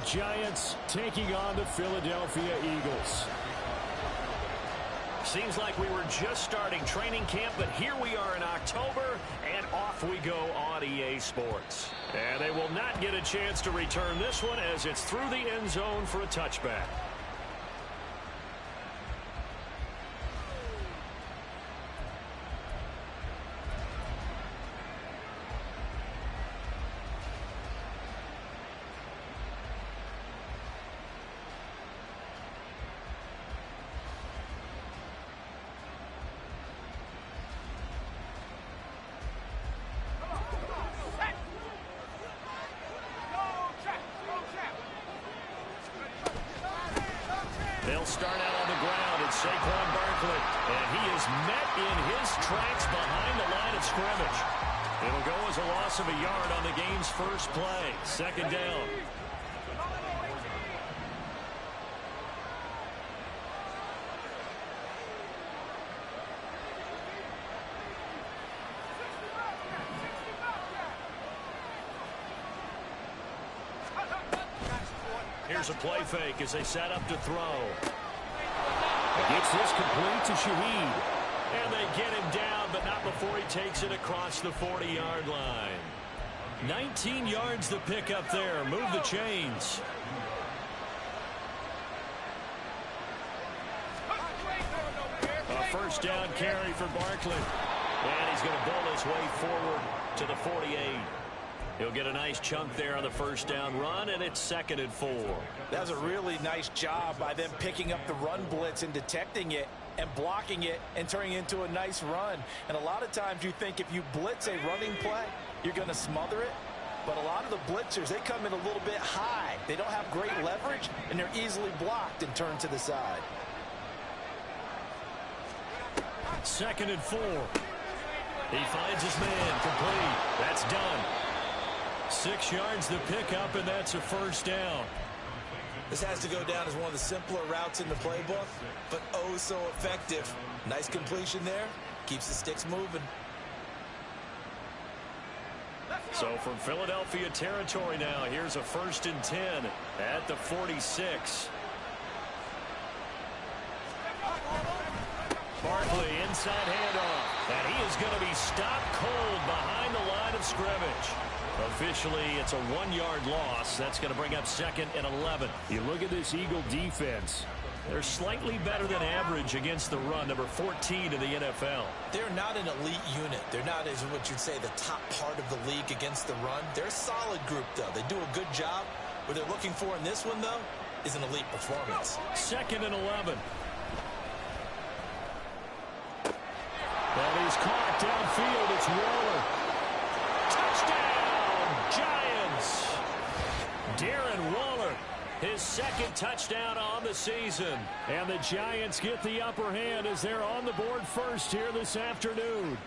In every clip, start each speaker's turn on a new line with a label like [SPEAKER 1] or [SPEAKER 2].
[SPEAKER 1] Giants taking on the Philadelphia Eagles.
[SPEAKER 2] Seems like we were just starting training camp, but here we are in October, and off we go on EA Sports. And they will not get a chance to return this one as it's through the end zone for a touchback. They'll start out on the ground at Saquon Barkley, and he is met in his tracks behind the line of scrimmage. It'll go as a loss of a yard on the game's first play. Second down. Here's a play fake as they set up to throw.
[SPEAKER 1] Gets this complete to Shaheed.
[SPEAKER 2] And they get him down, but not before he takes it across the 40-yard line.
[SPEAKER 1] 19 yards to pick up there. Move the chains.
[SPEAKER 2] A first down carry for Barkley. And he's going to bowl his way forward to the 48. He'll get a nice chunk there on the first down run, and it's 2nd and 4.
[SPEAKER 3] That was a really nice job by them picking up the run blitz and detecting it and blocking it and turning it into a nice run. And a lot of times you think if you blitz a running play, you're going to smother it. But a lot of the blitzers, they come in a little bit high. They don't have great leverage, and they're easily blocked and turned to the side.
[SPEAKER 1] 2nd and 4. He finds his man complete. That's done. 6 yards to pick up, and that's a first down.
[SPEAKER 3] This has to go down as one of the simpler routes in the playbook, but oh so effective. Nice completion there. Keeps the sticks moving.
[SPEAKER 2] So from Philadelphia territory now, here's a 1st and 10 at the 46. Barkley inside handoff, and he is going to be stopped cold behind the line of scrimmage. Officially, it's a 1-yard loss. That's going to bring up 2nd and 11.
[SPEAKER 1] You look at this Eagle defense.
[SPEAKER 2] They're slightly better than average against the run, number 14 in the NFL.
[SPEAKER 3] They're not an elite unit. They're not, as what you'd say, the top part of the league against the run. They're a solid group, though. They do a good job. What they're looking for in this one, though, is an elite performance.
[SPEAKER 1] 2nd and 11. And he's caught downfield. It's Waller.
[SPEAKER 2] Giants. Darren Waller, his 2nd touchdown on the season.
[SPEAKER 1] And the Giants get the upper hand as they're on the board first here this afternoon.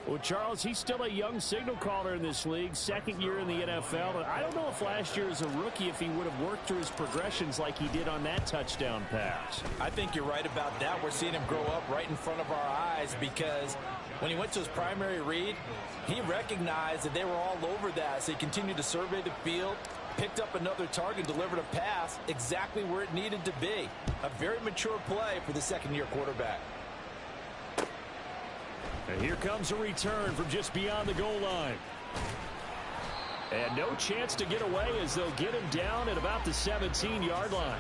[SPEAKER 1] Well, Charles, he's still a young signal caller in this league, 2nd year in the NFL. And I don't know if last year as a rookie if he would have worked through his progressions like he did on that touchdown pass.
[SPEAKER 3] I think you're right about that. We're seeing him grow up right in front of our eyes because when he went to his primary read, he recognized that they were all over that. So he continued to survey the field, picked up another target, delivered a pass exactly where it needed to be. A very mature play for the 2nd-year quarterback.
[SPEAKER 1] And here comes a return from just beyond the goal line. And no chance to get away as they'll get him down at about the 17-yard line.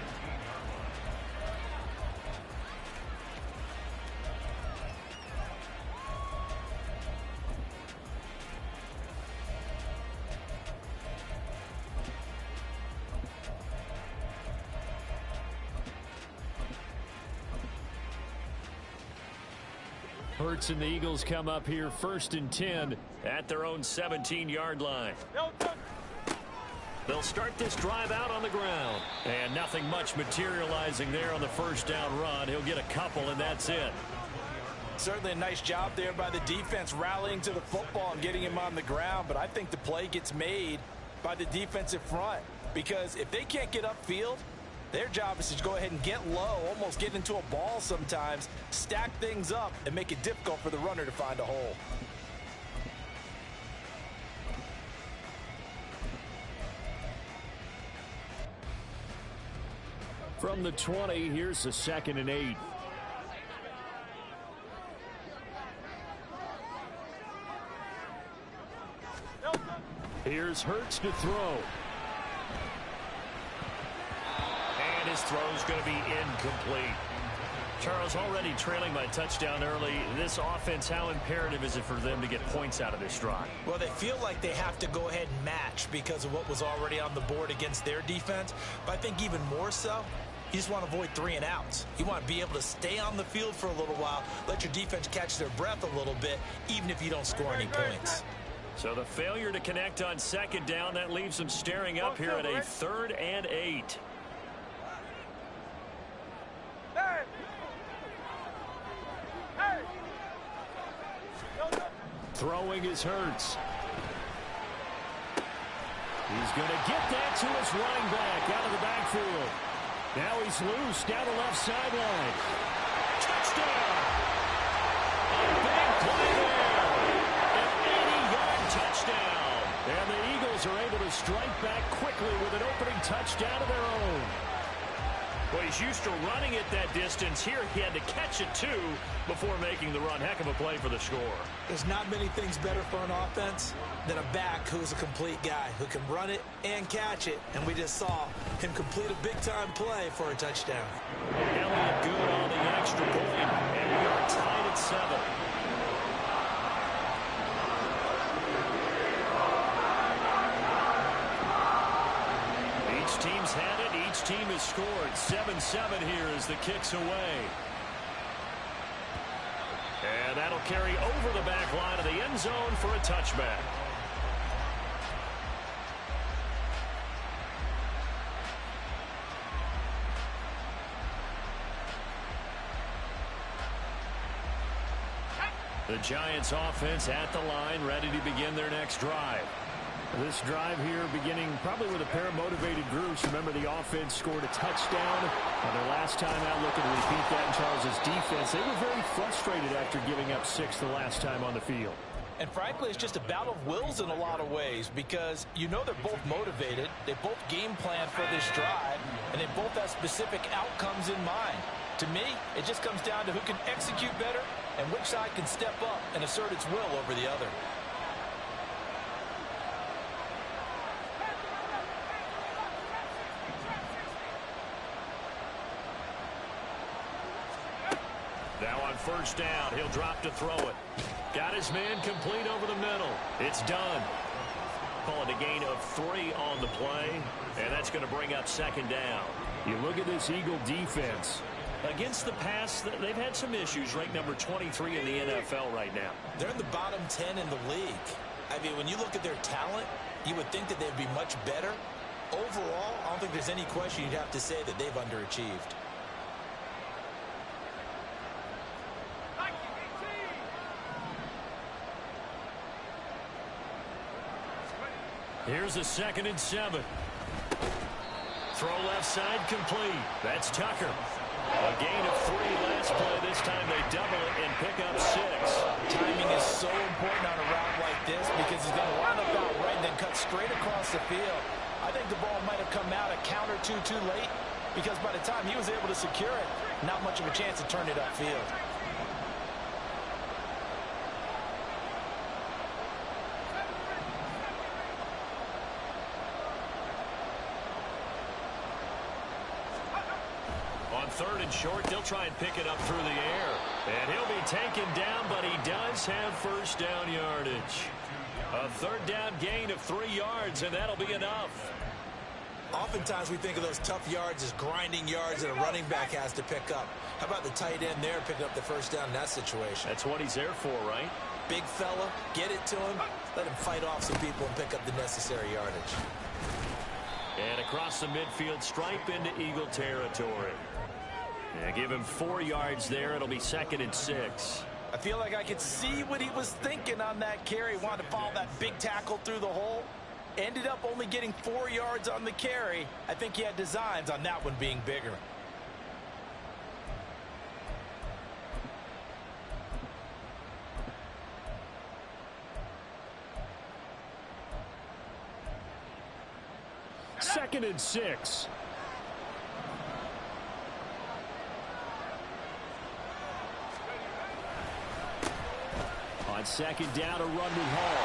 [SPEAKER 1] Hurts and the Eagles come up here 1st and 10
[SPEAKER 2] at their own 17-yard line. They'll start this drive out on the ground. And nothing much materializing there on the first down run. He'll get a couple, and that's it.
[SPEAKER 3] Certainly a nice job there by the defense rallying to the football and getting him on the ground. But I think the play gets made by the defensive front. Because if they can't get upfield, their job is to go ahead and get low, almost get into a ball sometimes, stack things up, and make it difficult for the runner to find a hole.
[SPEAKER 1] From the 20, here's the 2nd and 8. Here's Hurts to throw.
[SPEAKER 2] And his throw's going to be incomplete. Charles, already trailing by touchdown early. This offense, how imperative is it for them to get points out of this drive?
[SPEAKER 3] Well, they feel like they have to go ahead and match because of what was already on the board against their defense. But I think even more so, you just want to avoid 3 and outs. You want to be able to stay on the field for a little while, let your defense catch their breath a little bit, even if you don't score any points.
[SPEAKER 2] So the failure to connect on 2nd down, that leaves them staring up here at a 3rd and 8.
[SPEAKER 1] Throwing is Hurts. He's going to get that to his running back out of the backfield. Now he's loose down the left sideline. Touchdown! A big play there. An 80-yard touchdown. And the Eagles are able to strike back quickly with an opening touchdown of their own.
[SPEAKER 2] Well, he's used to running it that distance. Here he had to catch it, too, before making the run. Heck of a play for the score.
[SPEAKER 3] There's not many things better for an offense than a back who's a complete guy who can run it and catch it. And we just saw him complete a big-time play for a touchdown.
[SPEAKER 2] Elliott good on the extra point, and we are tied at 7. Each team's had it. Each team has scored. 7-7 here as the kick's away. And that'll carry over the back line of the end zone for a touchback. The Giants offense at the line, ready to begin their next drive.
[SPEAKER 1] This drive here beginning probably with a pair of motivated groups. Remember, the offense scored a touchdown. Their last time out, looking to repeat that in Charles' defense. They were very frustrated after giving up 6 the last time on the field.
[SPEAKER 3] And frankly, it's just a battle of wills in a lot of ways because you know they're both motivated. They both game plan for this drive, and they both have specific outcomes in mind. To me, it just comes down to who can execute better and which side can step up and assert its will over the other.
[SPEAKER 2] Now on 1st down, he'll drop to throw it. Got his man complete over the middle. It's done. Call it a gain of 3 on the play, and that's going to bring up 2nd down.
[SPEAKER 1] You look at this Eagle defense.
[SPEAKER 2] Against the pass, they've had some issues. Ranked number 23 in the NFL right now.
[SPEAKER 3] They're in the bottom 10 in the league. I mean, when you look at their talent, you would think that they'd be much better. Overall, I don't think there's any question you'd have to say that they've underachieved.
[SPEAKER 2] Here's a 2nd and 7. Throw left side complete. That's Tucker. A gain of 3 last play. This time they double it and pick up 6.
[SPEAKER 3] Timing is so important on a route like this because he's going to line up out right and then cut straight across the field. I think the ball might have come out a count or two too late because by the time he was able to secure it, not much of a chance to turn it upfield.
[SPEAKER 2] On 3rd and short, they'll try and pick it up through the air. And he'll be taken down, but he does have 1st down yardage. A 3rd down gain of 3 yards, and that'll be enough.
[SPEAKER 3] Oftentimes we think of those tough yards as grinding yards that a running back has to pick up. How about the tight end there picking up the 1st down in that situation?
[SPEAKER 2] That's what he's there for, right?
[SPEAKER 3] Big fella, get it to him, let him fight off some people and pick up the necessary yardage.
[SPEAKER 2] And across the midfield stripe into Eagle territory. Yeah, give him 4 yards there. It'll be 2nd and 6.
[SPEAKER 3] I feel like I could see what he was thinking on that carry. Wanted to follow that big tackle through the hole. Ended up only getting 4 yards on the carry. I think he had designs on that one being bigger.
[SPEAKER 1] Second and 6. second down, a run with Hall.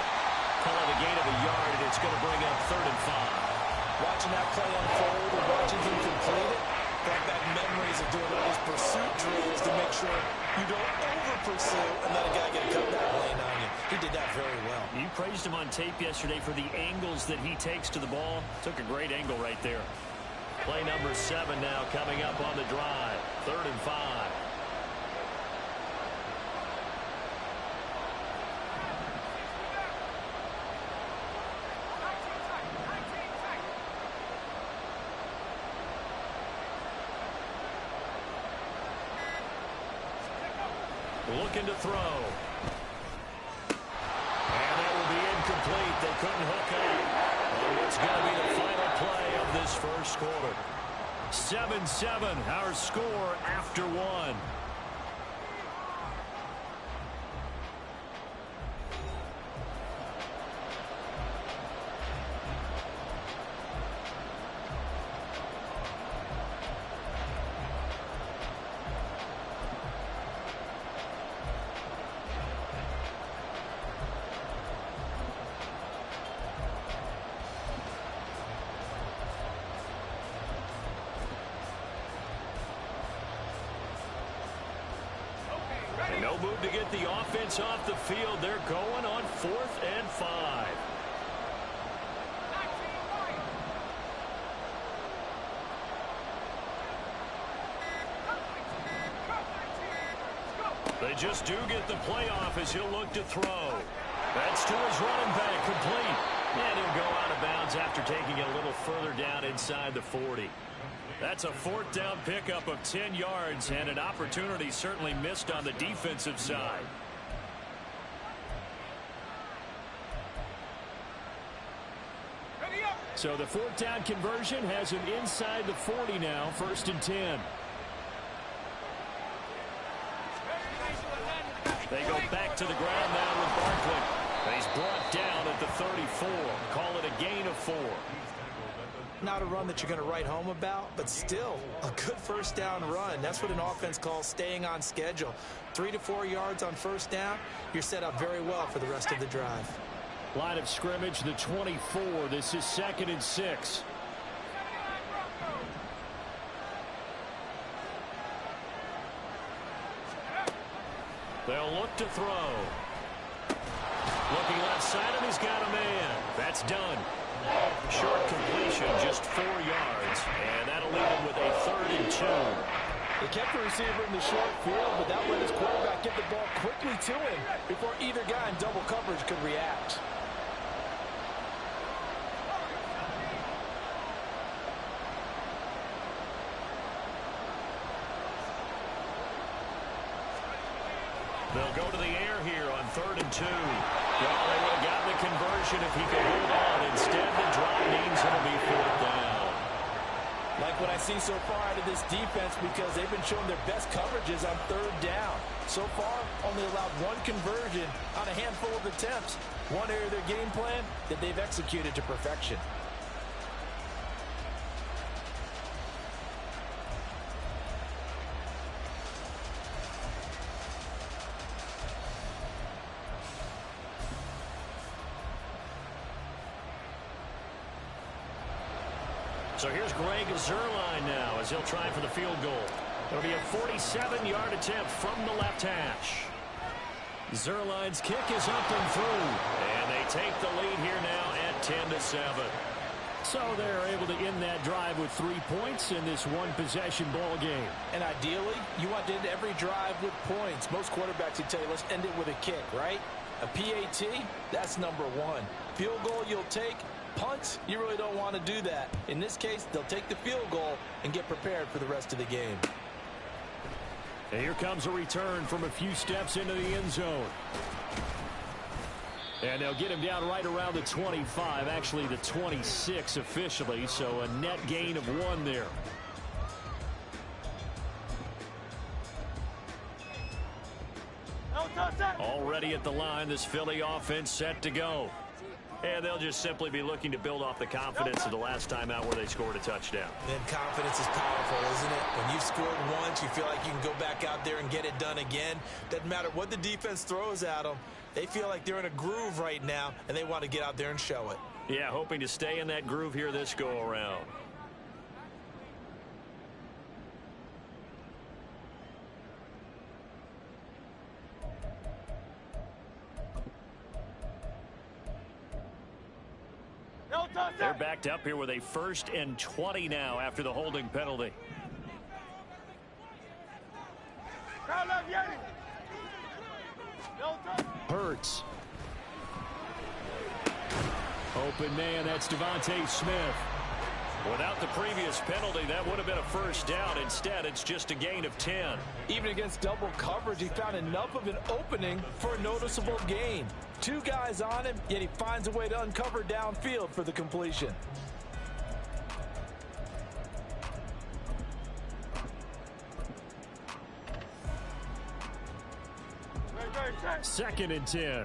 [SPEAKER 2] Call it a gain of a yard, and it's going to bring up 3rd and 5.
[SPEAKER 3] Watching that play unfold and watching him complete it, brought back memories of doing all those pursuit drills to make sure you don't over-pursue and let a guy get a cutback lane on you. He did that very well.
[SPEAKER 2] You praised him on tape yesterday for the angles that he takes to the ball. Took a great angle right there. Play number 7 now coming up on the drive. 3rd and 5. Looking to throw. And that will be incomplete. They couldn't hook up. And it's going to be the final play of this first quarter. 7-7, our score after 1. No move to get the offense off the field. They're going on 4th and 5. They just do get the playoff as he'll look to throw. That's to his running back, complete. And he'll go out of bounds after taking it a little further down inside the 40. That's a 4th down pickup of 10 yards and an opportunity certainly missed on the defensive side.
[SPEAKER 1] So the 4th down conversion has him inside the 40 now, 1st and 10.
[SPEAKER 2] They go back to the ground now with Barkley. And he's brought down at the 34. Call it a gain of 4.
[SPEAKER 3] Not a run that you're going to write home about, but still a good 1st down run. That's what an offense calls staying on schedule. 3 to 4 yards on 1st down, you're set up very well for the rest of the drive.
[SPEAKER 1] Line of scrimmage, the 24. This is 2nd and 6.
[SPEAKER 2] They'll look to throw. Looking left side, and he's got a man. That's done. Short completion, just 4 yards, and that'll leave him with a 3rd and 2.
[SPEAKER 3] They kept the receiver in the short field, but that let his quarterback get the ball quickly to him before either guy in double coverage could react.
[SPEAKER 2] They'll go to the air here on 3rd and 2. Well, they would have gotten the conversion if he could hold on. Instead, the drop means it'll be 4th down.
[SPEAKER 3] Like what I see so far out of this defense, because they've been showing their best coverages on 3rd down. So far, only allowed 1 conversion on a handful of attempts. One area of their game plan that they've executed to perfection.
[SPEAKER 2] So here's Greg Zuerlein now as he'll try for the field goal. It'll be a 47-yard attempt from the left hash. Zuerlein's kick is up and through. And they take the lead here now at 10-7.
[SPEAKER 1] So they're able to end that drive with 3 points in this one-possession ball game.
[SPEAKER 3] And ideally, you want to end every drive with points. Most quarterbacks would tell you, let's end it with a kick, right? A PAT, that's number 1. Field goal you'll take. Punts, you really don't want to do that. In this case, they'll take the field goal and get prepared for the rest of the game.
[SPEAKER 1] And here comes a return from a few steps into the end zone. And they'll get him down right around the 25, actually the 26 officially, so a net gain of 1 there.
[SPEAKER 2] Already at the line, this Philly offense set to go. And they'll just simply be looking to build off the confidence of the last time out where they scored a touchdown.
[SPEAKER 3] And confidence is powerful, isn't it? When you've scored once, you feel like you can go back out there and get it done again. Doesn't matter what the defense throws at them. They feel like they're in a groove right now, and they want to get out there and show it.
[SPEAKER 2] Yeah, hoping to stay in that groove here this go-around. They're backed up here with a 1st and 20 now after the holding penalty.
[SPEAKER 1] Hurts. Open man, that's Devontae Smith.
[SPEAKER 2] Without the previous penalty, that would have been a 1st down. Instead, it's just a gain of 10.
[SPEAKER 3] Even against double coverage, he found enough of an opening for a noticeable gain. 2 guys on him, yet he finds a way to uncover downfield for the completion.
[SPEAKER 1] Second and 10.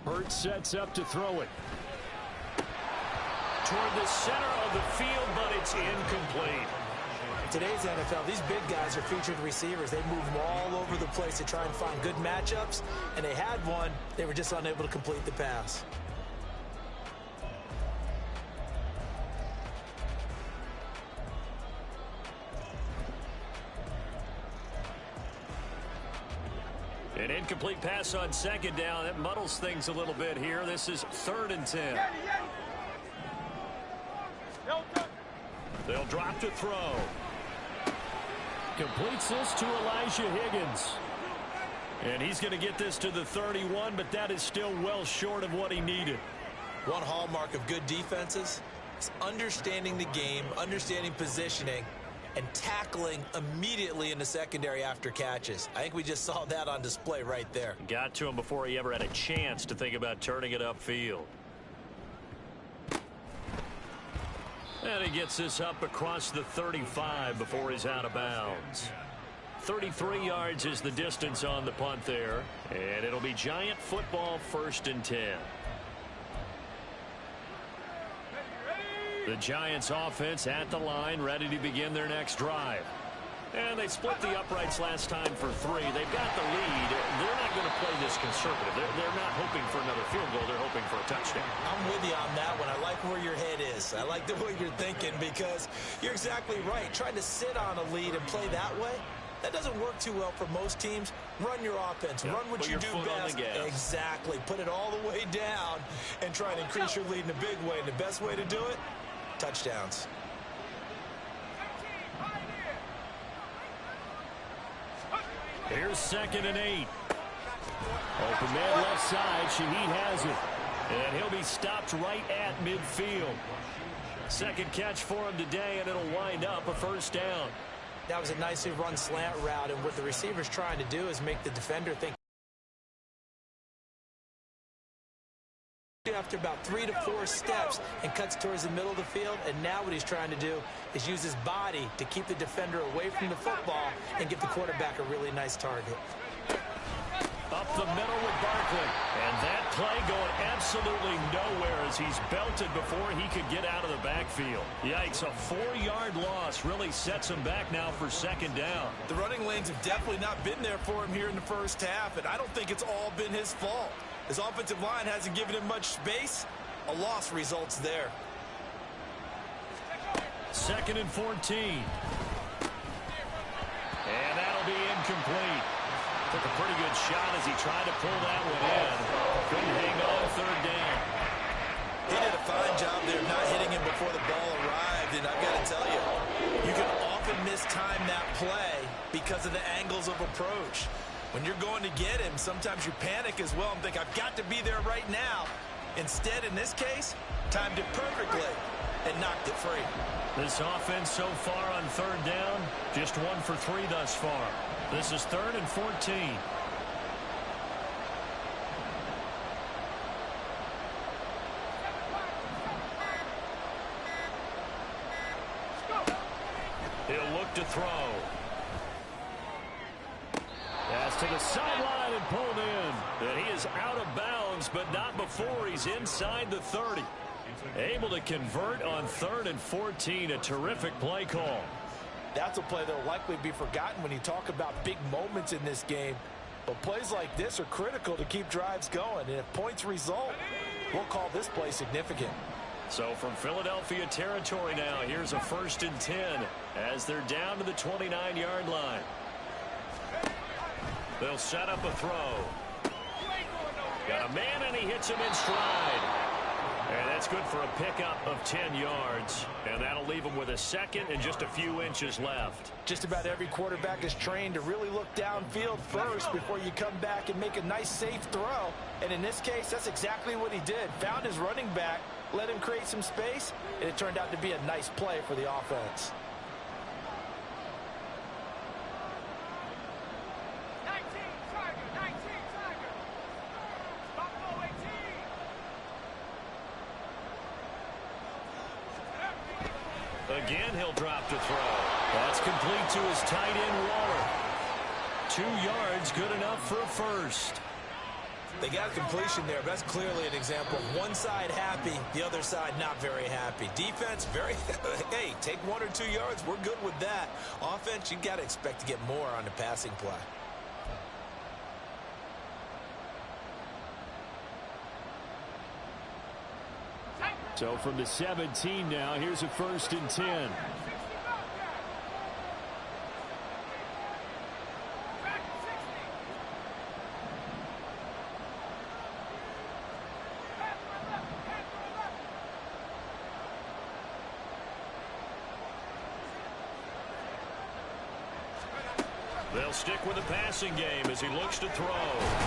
[SPEAKER 1] Hurts sets up to throw it.
[SPEAKER 2] Toward the center of the field, but it's incomplete.
[SPEAKER 3] In today's NFL, these big guys are featured receivers. They move them all over the place to try and find good matchups, and they had one. They were just unable to complete the pass.
[SPEAKER 2] An incomplete pass on 2nd down. That muddles things a little bit here. This is 3rd and 10. They'll drop to throw.
[SPEAKER 1] Completes this to Elijah Higgins.
[SPEAKER 2] And he's going to get this to the 31, but that is still well short of what he needed.
[SPEAKER 3] One hallmark of good defenses is understanding the game, understanding positioning, and tackling immediately in the secondary after catches. I think we just saw that on display right there.
[SPEAKER 2] Got to him before he ever had a chance to think about turning it upfield. And he gets this up across the 35 before he's out of bounds. 33 yards is the distance on the punt there. And it'll be Giant football, 1st and 10. The Giants offense at the line, ready to begin their next drive. And they split the uprights last time for 3. They've got the lead. They're not going to play this conservative. They're not hoping for another field goal. They're hoping for a touchdown.
[SPEAKER 3] I'm with you on that one. I like where your head is. I like the way you're thinking because you're exactly right. Trying to sit on a lead and play that way, that doesn't work too well for most teams. Run your offense.
[SPEAKER 2] Yep.
[SPEAKER 3] Run what
[SPEAKER 2] Put
[SPEAKER 3] you
[SPEAKER 2] your
[SPEAKER 3] do
[SPEAKER 2] foot on
[SPEAKER 3] best.
[SPEAKER 2] the gas.
[SPEAKER 3] Exactly. Put it all the way down and try and increase your lead in a big way. And the best way to do it, touchdowns.
[SPEAKER 1] Here's 2nd and 8. Open man left side. Shaheed has it.
[SPEAKER 2] And he'll be stopped right at midfield. 2nd catch for him today, and it'll wind up a 1st down.
[SPEAKER 3] That was a nicely run slant route, and what the receiver's trying to do is make the defender think after about 3 to 4 steps and cuts towards the middle of the field. And now what he's trying to do is use his body to keep the defender away from the football and give the quarterback a really nice target.
[SPEAKER 2] Up the middle with Barkley. And that play going absolutely nowhere as he's belted before he could get out of the backfield. Yikes, a 4-yard loss really sets him back now for 2nd down.
[SPEAKER 3] The running lanes have definitely not been there for him here in the first half, and I don't think it's all been his fault. His offensive line hasn't given him much space. A loss results there.
[SPEAKER 2] 2nd and 14. And that'll be incomplete. Took a pretty good shot as he tried to pull that one in. Couldn't hang on 3rd down.
[SPEAKER 3] He did a fine job there not hitting him before the ball arrived, and I've got to tell you, you can often mistime that play because of the angles of approach. When you're going to get him, sometimes you panic as well and think, I've got to be there right now. Instead, in this case, timed it perfectly and knocked it free.
[SPEAKER 2] This offense so far on 3rd down, just 1 for 3 thus far. This is 3rd and 14. He'll look to throw.
[SPEAKER 1] That's to the sideline and pulled in.
[SPEAKER 2] And he is out of bounds, but not before he's inside the 30. Able to convert on 3rd and 14. A terrific play call.
[SPEAKER 3] That's a play that will likely be forgotten when you talk about big moments in this game. But plays like this are critical to keep drives going. And if points result, we'll call this play significant.
[SPEAKER 2] So from Philadelphia territory now, here's a 1st and 10 as they're down to the 29-yard line. They'll set up a throw. Got a man, and he hits him in stride. And that's good for a pickup of 10 yards. And that'll leave him with a second and just a few inches left.
[SPEAKER 3] Just about every quarterback is trained to really look downfield first before you come back and make a nice, safe throw. And in this case, that's exactly what he did. Found his running back, let him create some space, and it turned out to be a nice play for the offense.
[SPEAKER 2] Again, he'll drop to throw. That's complete to his tight end, Waller. 2 yards, good enough for a first.
[SPEAKER 3] They got completion there, but that's clearly an example of one side happy, the other side not very happy. Defense, hey, take 1 or 2 yards, we're good with that. Offense, you got to expect to get more on the passing play.
[SPEAKER 1] So from the 17 now, here's a 1st and 10.
[SPEAKER 2] They'll stick with the passing game as he looks to throw.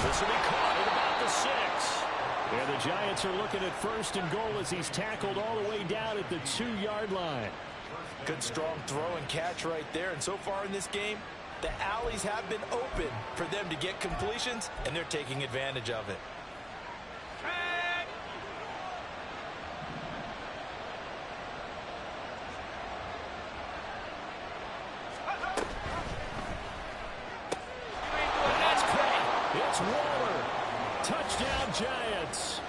[SPEAKER 2] This will be caught at about the 6.
[SPEAKER 1] And the Giants are looking at 1st and goal as he's tackled all the way down at the 2-yard line.
[SPEAKER 3] Good strong throw and catch right there. And so far in this game, the alleys have been open for them to get completions, and they're taking advantage of it.
[SPEAKER 1] That's caught. It's Waller. Touchdown, Giants.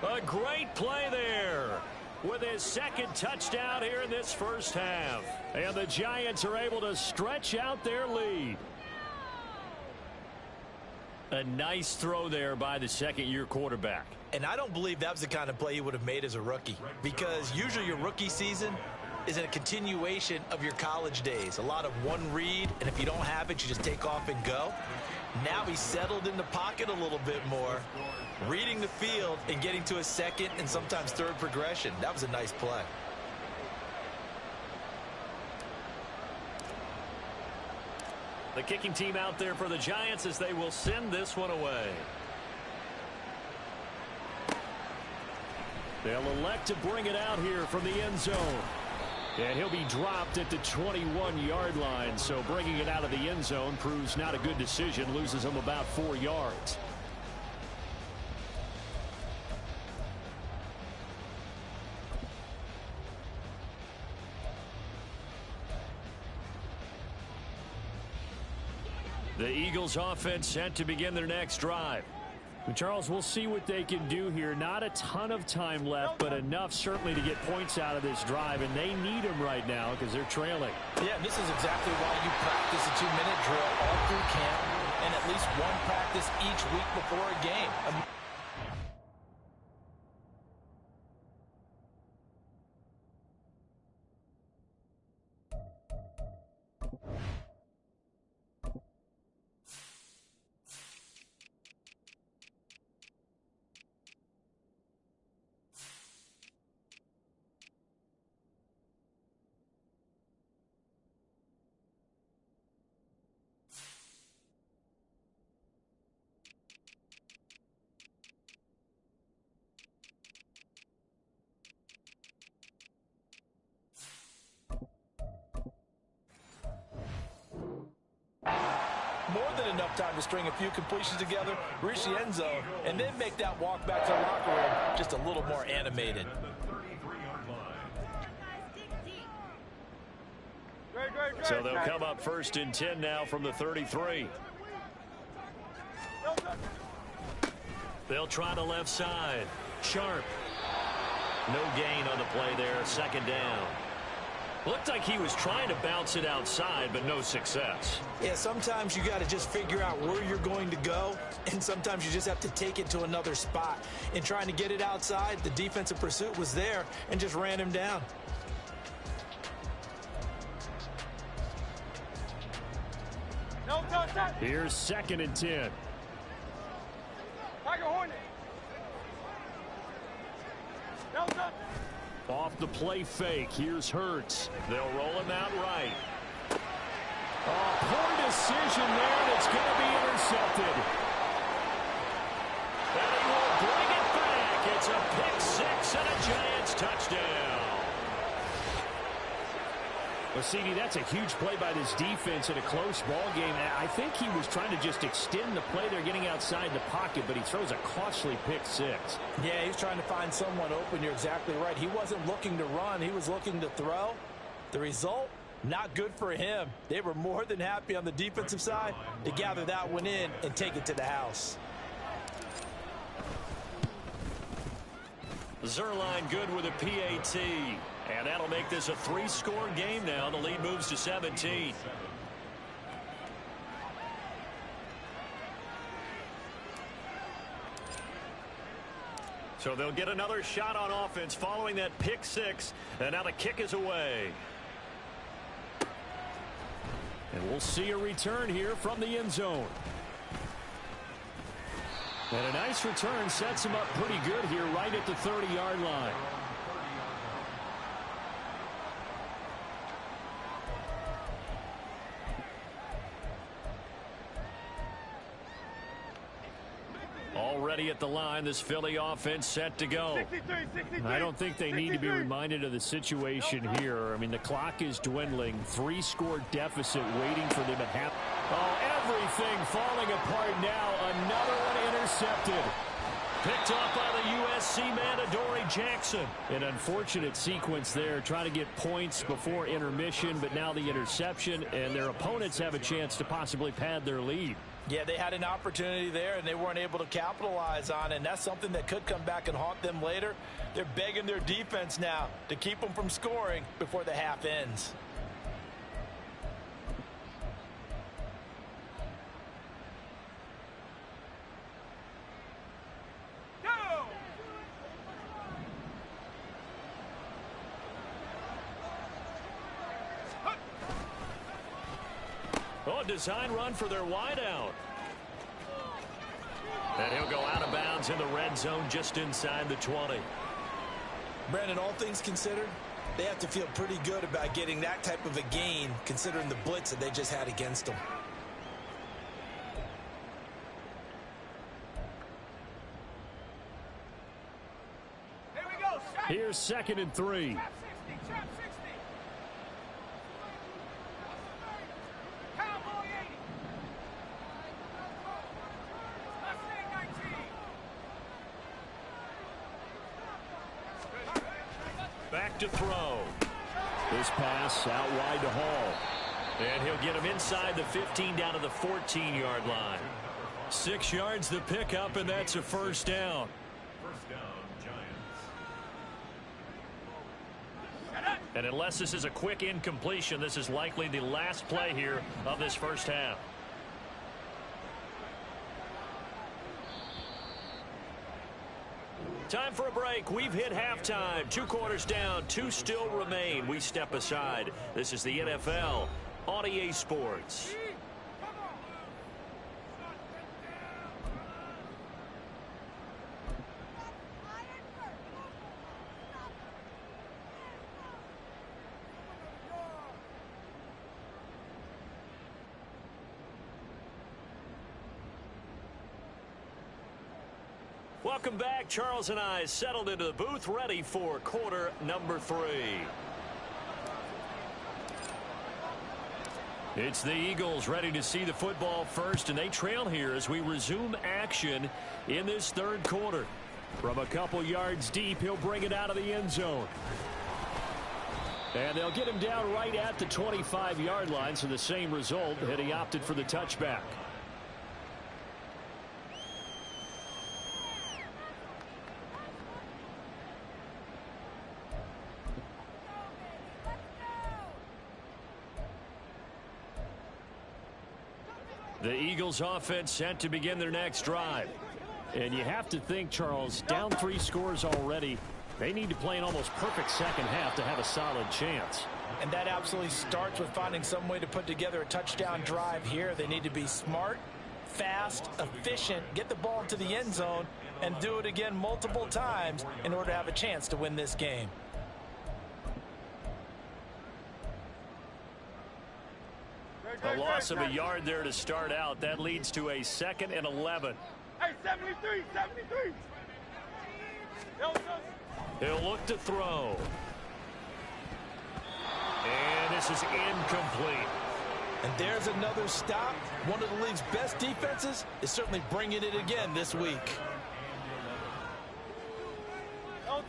[SPEAKER 2] A great play there with his 2nd touchdown here in this first half.
[SPEAKER 1] And the Giants are able to stretch out their lead.
[SPEAKER 2] A nice throw there by the 2nd-year quarterback.
[SPEAKER 3] And I don't believe that was the kind of play he would have made as a rookie, because usually your rookie season is a continuation of your college days. A lot of one read, and if you don't have it, you just take off and go. Now he's settled in the pocket a little bit more, reading the field and getting to a 2nd and sometimes 3rd progression. That was a nice play.
[SPEAKER 2] The kicking team out there for the Giants as they will send this one away.
[SPEAKER 1] They'll elect to bring it out here from the end zone. And he'll be dropped at the 21-yard line. So bringing it out of the end zone proves not a good decision. Loses him about 4 yards.
[SPEAKER 2] The Eagles offense set to begin their next drive.
[SPEAKER 1] And Charles, we'll see what they can do here. Not a ton of time left, but enough certainly to get points out of this drive, and they need them right now because they're trailing.
[SPEAKER 3] Yeah, and this is exactly why you practice a 2-minute drill all through camp and at least one practice each week before a game. More than enough time to string a few completions together, reach the end zone, and then make that walk back to the locker room just a little more animated.
[SPEAKER 2] So they'll come up 1st and 10 now from the 33. They'll try the left side. Sharp. No gain on the play there. 2nd down. Looked like he was trying to bounce it outside, but no success.
[SPEAKER 3] Yeah, sometimes you got to just figure out where you're going to go, and sometimes you just have to take it to another spot. In trying to get it outside, the defensive pursuit was there and just ran him down.
[SPEAKER 1] Here's 2nd and 10. Off the play fake. Here's Hurts.
[SPEAKER 2] They'll roll him out right.
[SPEAKER 1] Oh, poor decision there, and it's going to be intercepted.
[SPEAKER 2] And he will bring it back. It's a pick six and a Giants touchdown.
[SPEAKER 1] Well, CD, that's a huge play by this defense in a close ball game. I think he was trying to just extend the play. They're getting outside the pocket, but he throws a costly pick six.
[SPEAKER 3] Yeah, he's trying to find someone open. You're exactly right. He wasn't looking to run. He was looking to throw. The result, not good for him. They were more than happy on the defensive side to gather that one in and take it to the house.
[SPEAKER 2] Zuerlein good with a PAT. And that'll make this a 3-score game now. The lead moves to 17. So they'll get another shot on offense following that pick six. And now the kick is away.
[SPEAKER 1] And we'll see a return here from the end zone. And a nice return sets him up pretty good here right at the 30-yard line.
[SPEAKER 2] Already at the line, this Philly offense set to go.
[SPEAKER 1] 63. I don't think they need to be reminded of the situation here. I mean, the clock is dwindling. 3-score deficit waiting for them at half. Oh, everything falling apart now. Another one intercepted.
[SPEAKER 2] Picked off by the USC man, Adoree Jackson.
[SPEAKER 1] An unfortunate sequence there, trying to get points before intermission, but now the interception, and their opponents have a chance to possibly pad their lead.
[SPEAKER 3] Yeah, they had an opportunity there, and they weren't able to capitalize on it, and that's something that could come back and haunt them later. They're begging their defense now to keep them from scoring before the half ends.
[SPEAKER 2] Oh, design run for their wideout. And he'll go out of bounds in the red zone just inside the 20.
[SPEAKER 3] Brandon, all things considered, they have to feel pretty good about getting that type of a gain considering the blitz that they just had against them.
[SPEAKER 1] Here's 2nd and 3.
[SPEAKER 2] Back to throw.
[SPEAKER 1] This pass out wide to Hall.
[SPEAKER 2] And he'll get him inside the 15 down to the 14-yard line. 6 yards the pickup, and that's a first down. First down, Giants. And unless this is a quick incompletion, this is likely the last play here of this first half. Time for a break. We've hit halftime. 2 quarters down. 2 still remain. We step aside. This is the NFL on EA Sports. Welcome back. Charles and I settled into the booth, ready for quarter number 3. It's the Eagles ready to see the football first, and they trail here as we resume action in this third quarter.
[SPEAKER 1] From a couple yards deep, he'll bring it out of the end zone. And they'll get him down right at the 25-yard line, so the same result, and he opted for the touchback.
[SPEAKER 2] The Eagles offense set to begin their next drive.
[SPEAKER 1] And you have to think, Charles, down 3 scores already. They need to play an almost perfect second half to have a solid chance.
[SPEAKER 3] And that absolutely starts with finding some way to put together a touchdown drive here. They need to be smart, fast, efficient, get the ball into the end zone, and do it again multiple times in order to have a chance to win this game.
[SPEAKER 2] A loss of a yard there to start out. That leads to a 2nd and 11.
[SPEAKER 4] Hey, 73, 73.
[SPEAKER 2] He'll look to throw. And this is incomplete.
[SPEAKER 3] And there's another stop. One of the league's best defenses is certainly bringing it again this week.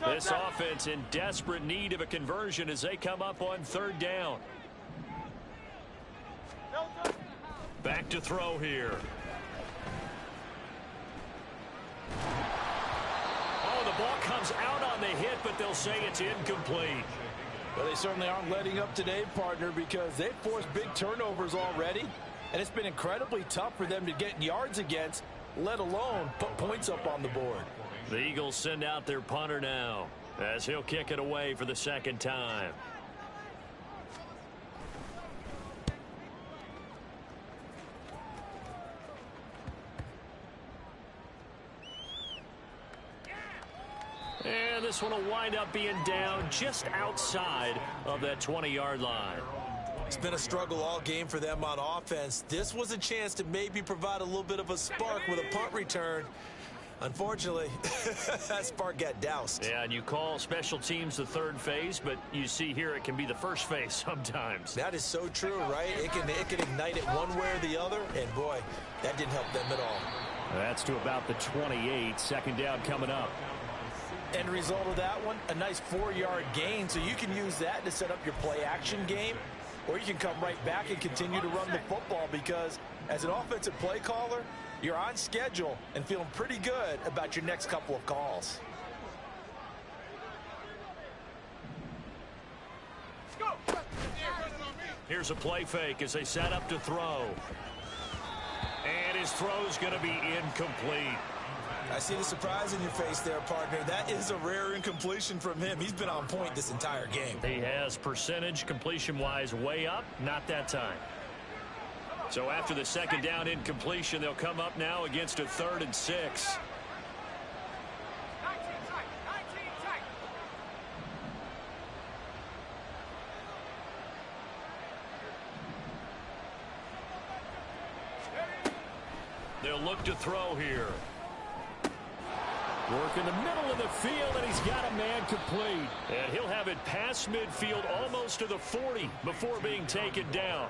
[SPEAKER 2] This offense in desperate need of a conversion as they come up on 3rd down. Back to throw here. Oh, the ball comes out on the hit, but they'll say it's incomplete.
[SPEAKER 3] Well, they certainly aren't letting up today, partner, because they've forced big turnovers already. And it's been incredibly tough for them to get yards against, let alone put points up on the board.
[SPEAKER 2] The Eagles send out their punter now as he'll kick it away for the 2nd time. And this one will wind up being down just outside of that 20-yard line.
[SPEAKER 3] It's been a struggle all game for them on offense. This was a chance to maybe provide a little bit of a spark with a punt return. Unfortunately, that spark got doused.
[SPEAKER 2] Yeah, and you call special teams the 3rd phase, but you see here it can be the 1st phase sometimes.
[SPEAKER 3] That is so true, right? It can ignite it one way or the other, and boy, that didn't help them at all.
[SPEAKER 1] That's to about the 28. 2nd down coming up.
[SPEAKER 3] End result of that one, a nice 4-yard gain, so you can use that to set up your play-action game, or you can come right back and continue to run the football because as an offensive play caller, you're on schedule and feeling pretty good about your next couple of calls.
[SPEAKER 2] Here's a play fake as they set up to throw. And his throw's going to be incomplete.
[SPEAKER 3] I see the surprise in your face there, partner. That is a rare incompletion from him. He's been on point this entire game.
[SPEAKER 2] He has percentage completion-wise way up, not that time. So after the 2nd down incompletion, they'll come up now against a 3rd and 6. They'll look to throw here.
[SPEAKER 1] Work in the middle of the field, and he's got a man complete.
[SPEAKER 2] And he'll have it past midfield almost to the 40 before being taken down.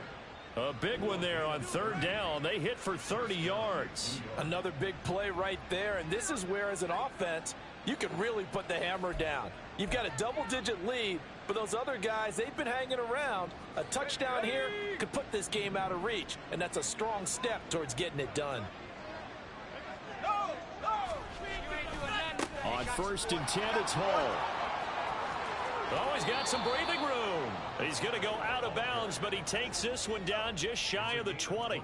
[SPEAKER 2] A big one there on 3rd down. They hit for 30 yards.
[SPEAKER 3] Another big play right there, and this is where, as an offense, you can really put the hammer down. You've got a double-digit lead, but those other guys, they've been hanging around. A touchdown here could put this game out of reach, and that's a strong step towards getting it done.
[SPEAKER 1] On 1st and 10, it's Hall.
[SPEAKER 2] Oh, he's got some breathing room. He's going to go out of bounds, but he takes this one down just shy of the 20.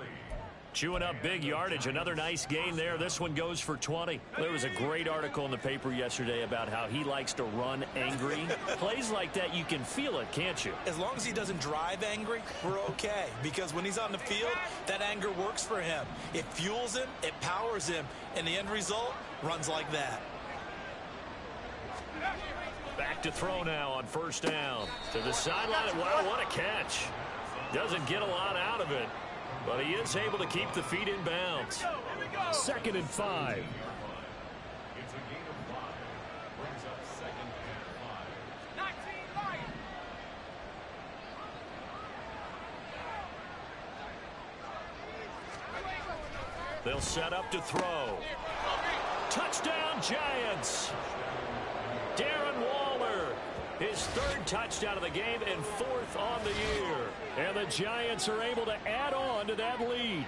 [SPEAKER 2] Chewing up big yardage. Another nice gain there. This one goes for 20. There was a great article in the paper yesterday about how he likes to run angry. Plays like that, you can feel it, can't you?
[SPEAKER 3] As long as he doesn't drive angry, we're okay. Because when he's on the field, that anger works for him. It fuels him, it powers him, and the end result runs like that.
[SPEAKER 2] Back to throw now on 1st down. To the sideline. Wow, what a catch. Doesn't get a lot out of it, but he is able to keep the feet in bounds.
[SPEAKER 1] 2nd and 5.
[SPEAKER 2] They'll set up to throw. Touchdown, Giants. Darren Waller, his 3rd touchdown of the game and 4th on the year.
[SPEAKER 1] And the Giants are able to add on to that lead.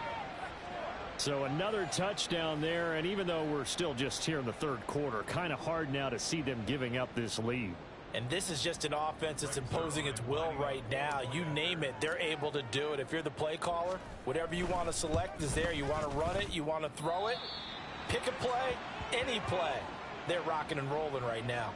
[SPEAKER 1] So another touchdown there, and even though we're still just here in the 3rd quarter, kind of hard now to see them giving up this lead.
[SPEAKER 3] And this is just an offense that's imposing its will right now. You name it, they're able to do it. If you're the play caller, whatever you want to select is there. You want to run it, you want to throw it, pick a play, any play. They're rocking and rolling right now.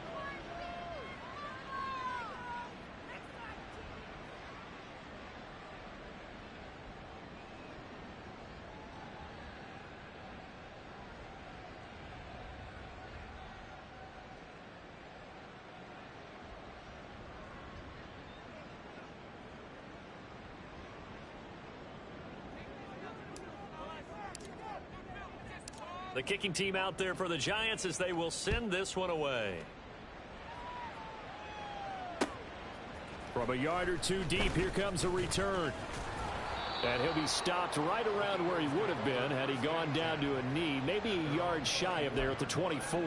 [SPEAKER 2] The kicking team out there for the Giants as they will send this one away.
[SPEAKER 1] From a yard or two deep, here comes a return. And he'll be stopped right around where he would have been had he gone down to a knee, maybe a yard shy of there at the 24.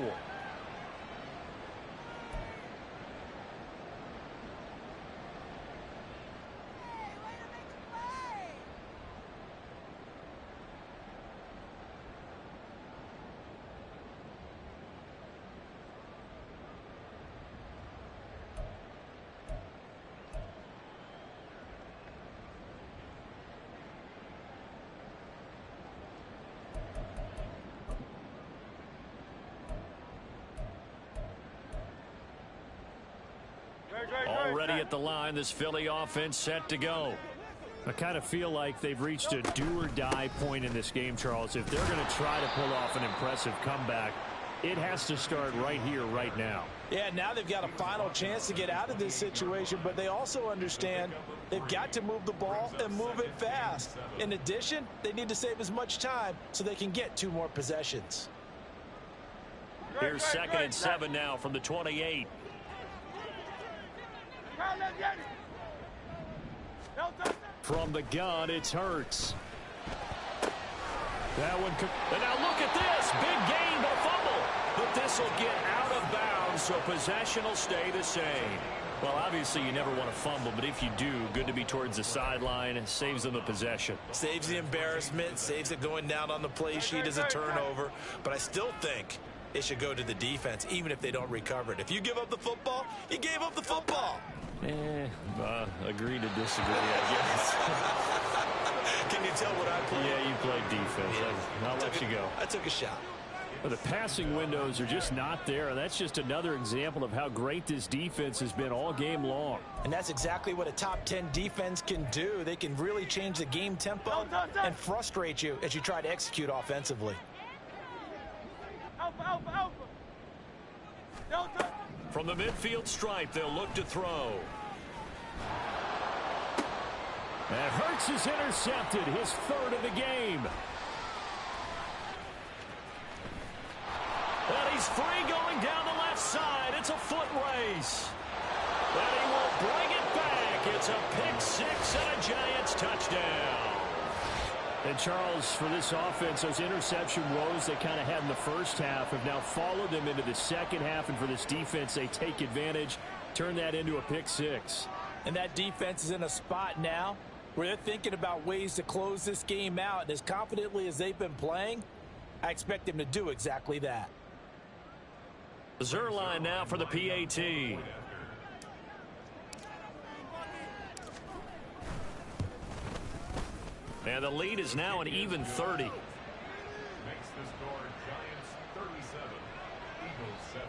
[SPEAKER 2] Already at the line, this Philly offense set to go.
[SPEAKER 1] I kind of feel like they've reached a do-or-die point in this game, Charles. If they're going to try to pull off an impressive comeback, it has to start right here, right now.
[SPEAKER 3] Yeah, now they've got a final chance to get out of this situation, but they also understand they've got to move the ball and move it fast. In addition, they need to save as much time so they can get 2 more possessions.
[SPEAKER 2] Here's 2nd and 7 now from the 28.
[SPEAKER 1] From the gun, it's Hurts. That one could...
[SPEAKER 2] And now look at this. Big gain, but fumble. But this will get out of bounds, so possession will stay the same. Well, obviously, you never want to fumble, but if you do, good to be towards the sideline. It saves them the possession.
[SPEAKER 3] Saves the embarrassment, saves it going down on the play sheet as a turnover. But I still think it should go to the defense, even if they don't recover it. If you give up the football, you gave up the football.
[SPEAKER 1] Agree to disagree, I guess.
[SPEAKER 3] Can you tell what I played?
[SPEAKER 1] Yeah, you played defense. I'll let you go.
[SPEAKER 3] I took a shot.
[SPEAKER 1] Well, the passing windows are just not there. That's just another example of how great this defense has been all game long.
[SPEAKER 3] And that's exactly what a top 10 defense can do. They can really change the game tempo and frustrate you as you try to execute offensively.
[SPEAKER 2] From the midfield stripe, they'll look to throw.
[SPEAKER 1] And Hurts is intercepted, his 3rd of the game.
[SPEAKER 2] And he's free going down the left side. It's a foot race. And he will bring it back. It's a pick 6 and a Giants touchdown.
[SPEAKER 1] And Charles, for this offense, those interception woes they kind of had in the first half have now followed them into the second half. And for this defense, they take advantage, turn that into a pick 6.
[SPEAKER 3] And that defense is in a spot now where they're thinking about ways to close this game out. And as confidently as they've been playing, I expect them to do exactly that.
[SPEAKER 2] Zuerlein now for the PAT. And the lead is now an even 30.
[SPEAKER 5] Makes the score Giants 37, Eagles 7.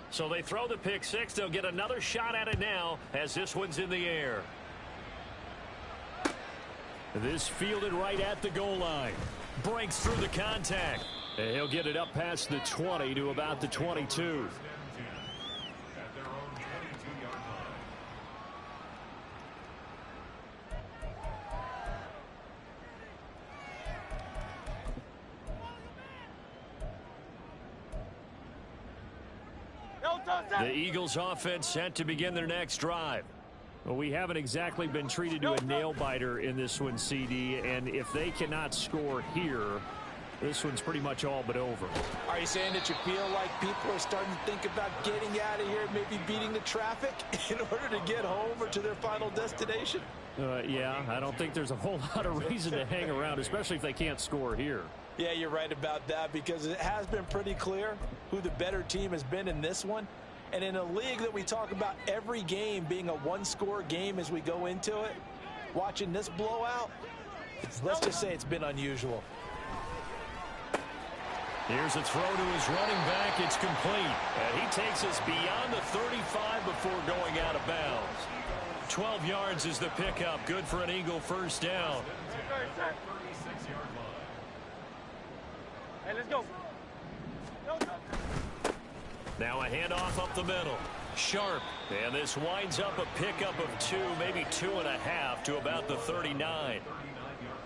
[SPEAKER 2] So they throw the pick 6. They'll get another shot at it now as this one's in the air.
[SPEAKER 1] This fielded right at the goal line.
[SPEAKER 2] Breaks through the contact.
[SPEAKER 1] And he'll get it up past the 20 to about the 22.
[SPEAKER 5] At their own 22-yard line.
[SPEAKER 2] The Eagles offense set to begin their next drive.
[SPEAKER 1] Well, we haven't exactly been treated to a nail-biter in this one, CD, and if they cannot score here, this one's pretty much all but over.
[SPEAKER 3] Are you saying that you feel like people are starting to think about getting out of here, maybe beating the traffic in order to get home or to their final destination?
[SPEAKER 1] Yeah, I don't think there's a whole lot of reason to hang around, especially if they can't score here.
[SPEAKER 3] Yeah, you're right about that, because it has been pretty clear who the better team has been in this one. And in a league that we talk about every game being a one-score game as we go into it, watching this blowout, let's just say it's been unusual.
[SPEAKER 2] Here's a throw to his running back. It's complete. And he takes us beyond the 35 before going out of bounds. 12 yards is the pickup. Good for an Eagle first down.
[SPEAKER 4] Hey, let's go.
[SPEAKER 2] Now a handoff up the middle. Sharp. And this winds up a pickup of 2, maybe 2.5 to about the 39.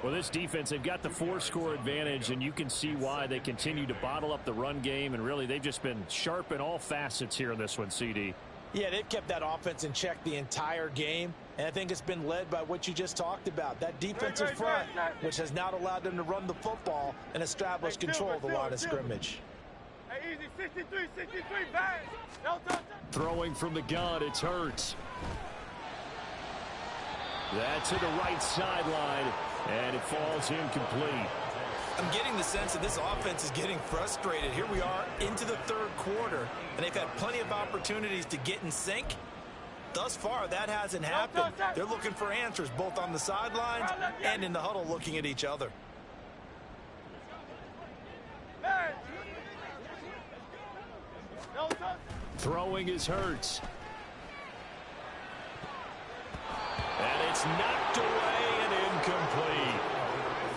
[SPEAKER 1] Well, this defense, they've got the 4-score advantage, and you can see why they continue to bottle up the run game, and really they've just been sharp in all facets here in this one, CD.
[SPEAKER 3] Yeah, they've kept that offense in check the entire game, and I think it's been led by what you just talked about, that defensive front, which has not allowed them to run the football and establish control of the line of scrimmage.
[SPEAKER 4] Hey, easy, 63, back. No,
[SPEAKER 1] Throwing from the gun, it's Hurts. That's to the right sideline, and it falls incomplete.
[SPEAKER 3] I'm getting the sense that this offense is getting frustrated. Here we are into the third quarter, and they've had plenty of opportunities to get in sync. Thus far, that hasn't happened. They're looking for answers both on the sidelines and in the huddle looking at each other.
[SPEAKER 1] Throwing is Hurts.
[SPEAKER 2] And it's knocked away and incomplete.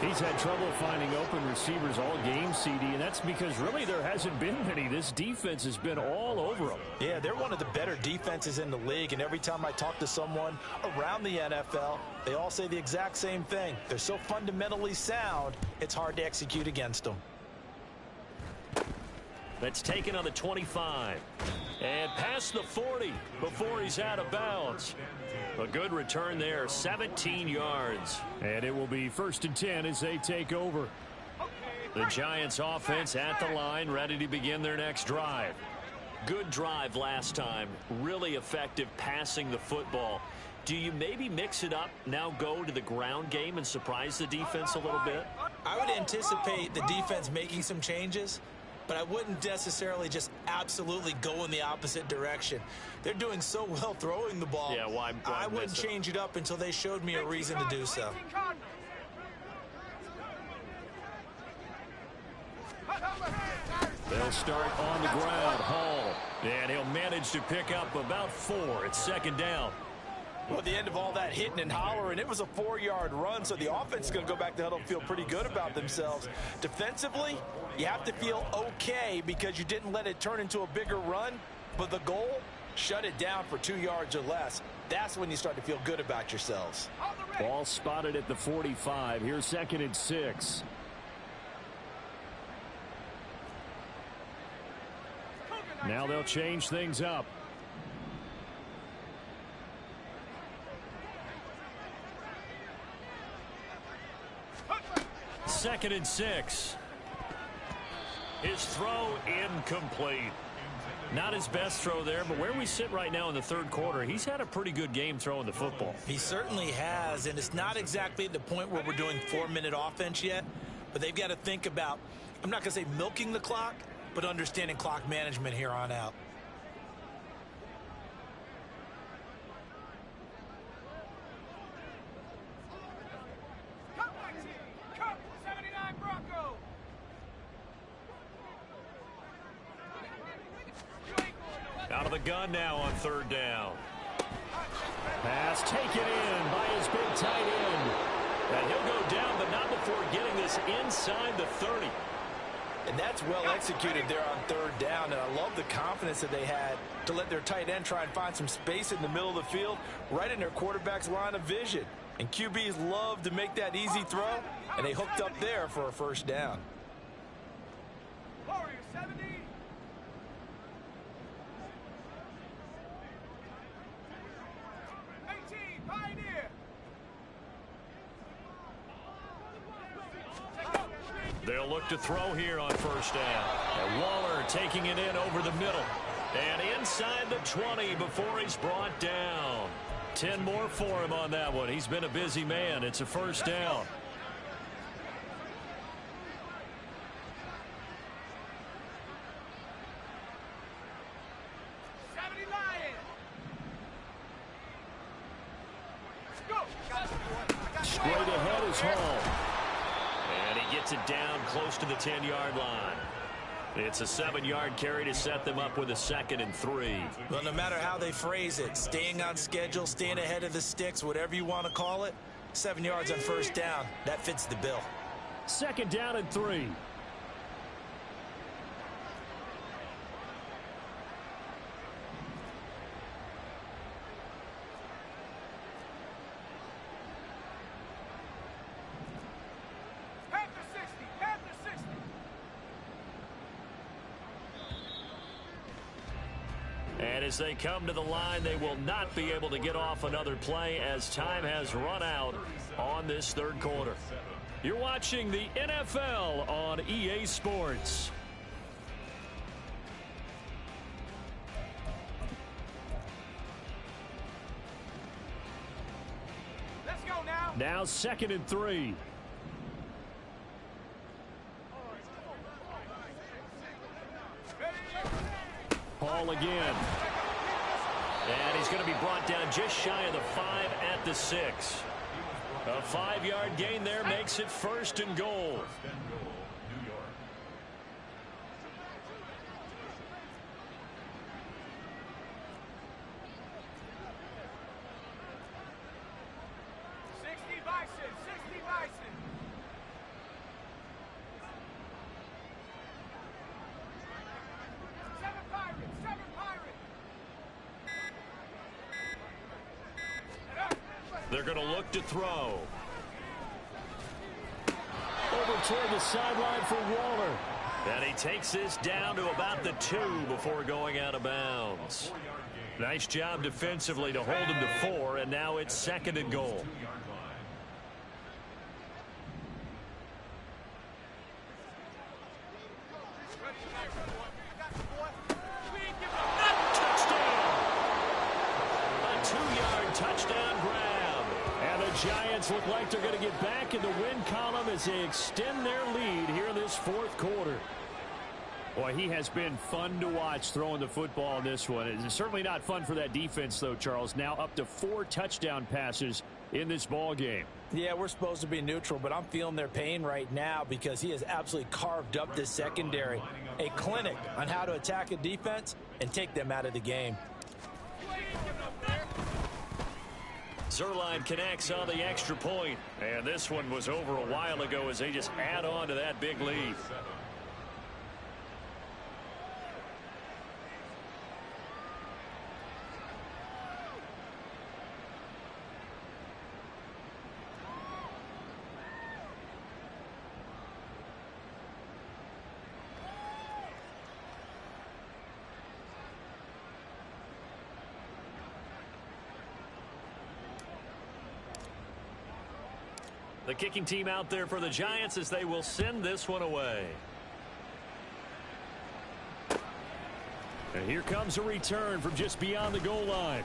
[SPEAKER 1] He's had trouble finding open receivers all game, CD, and that's because really there hasn't been many. This defense has been all over them.
[SPEAKER 3] Yeah, they're one of the better defenses in the league, and every time I talk to someone around the NFL, they all say the exact same thing. They're so fundamentally sound, it's hard to execute against them.
[SPEAKER 2] That's taken on the 25. And past the 40 before he's out of bounds. A good return there, 17 yards.
[SPEAKER 1] And it will be 1st and 10 as they take over.
[SPEAKER 2] The Giants offense at the line, ready to begin their next drive. Good drive last time. Really effective passing the football. Do you maybe mix it up, now go to the ground game and surprise the defense a little bit?
[SPEAKER 3] I would anticipate the defense making some changes, but I wouldn't necessarily just absolutely go in the opposite direction. They're doing so well throwing the ball.
[SPEAKER 2] Yeah, why
[SPEAKER 3] I wouldn't change it up until they showed me a reason to do so.
[SPEAKER 1] They'll start on the ground. Hall.
[SPEAKER 2] And he'll manage to pick up about 4. It's 2nd down.
[SPEAKER 3] Well, at the end of all that hitting and hollering, it was a 4-yard run, so the offense is going to go back to the huddle and feel pretty good about themselves. Defensively, you have to feel okay because you didn't let it turn into a bigger run, but the goal, shut it down for 2 yards or less. That's when you start to feel good about yourselves.
[SPEAKER 1] Ball spotted at the 45. Here's 2nd and 6. Now they'll change things up.
[SPEAKER 2] Second and 6. His throw incomplete. Not his best throw there, but where we sit right now in the third quarter, he's had a pretty good game throwing the football.
[SPEAKER 3] He certainly has, and it's not exactly at the point where we're doing 4-minute offense yet, but they've got to think about, I'm not going to say milking the clock, but understanding clock management here on out.
[SPEAKER 2] Out of the gun now on 3rd down.
[SPEAKER 1] Pass taken in by his big tight end.
[SPEAKER 2] And he'll go down, but not before getting this inside the 30.
[SPEAKER 3] And that's well executed there on 3rd down, and I love the confidence that they had to let their tight end try and find some space in the middle of the field, right in their quarterback's line of vision. And QBs love to make that easy throw, and they hooked up there for a 1st down.
[SPEAKER 4] Warriors 70. Pioneer.
[SPEAKER 2] They'll look to throw here on first down. And Waller taking it in over the middle. And inside the 20 before he's brought down. 10 more for him on that one. He's been a busy man. It's a first down.
[SPEAKER 1] Straight ahead is Hall.
[SPEAKER 2] And he gets it down close to the 10-yard line. It's a 7-yard carry to set them up with a 2nd and 3.
[SPEAKER 3] Well, no matter how they phrase it, staying on schedule, staying ahead of the sticks, whatever you want to call it, 7 yards on first down, that fits the bill.
[SPEAKER 1] 2nd down and 3.
[SPEAKER 2] And as they come to the line, they will not be able to get off another play as time has run out on this third quarter. You're watching the NFL on EA Sports.
[SPEAKER 4] Let's go now.
[SPEAKER 1] Now 2nd and 3. Hall again.
[SPEAKER 2] And he's going to be brought down just shy of the 5 at the 6. A 5-yard gain there makes it 1st and goal.
[SPEAKER 5] New York.
[SPEAKER 2] They're going to look to throw.
[SPEAKER 1] Over toward the sideline for Waller.
[SPEAKER 2] And he takes this down to about the 2 before going out of bounds. Nice job defensively to hold him to 4, and now it's 2nd and goal.
[SPEAKER 1] Giants look like they're going to get back in the win column as they extend their lead here in this fourth quarter. Boy, he has been fun to watch throwing the football in this one. It's certainly not fun for that defense, though, Charles. Now up to 4 touchdown passes in this ball game.
[SPEAKER 3] Yeah, we're supposed to be neutral, but I'm feeling their pain right now because he has absolutely carved up this secondary. A clinic on how to attack a defense and take them out of the game.
[SPEAKER 2] Zuerlein connects on the extra point. And this one was over a while ago as they just add on to that big lead. The kicking team out there for the Giants as they will send this one away.
[SPEAKER 1] And here comes a return from just beyond the goal line.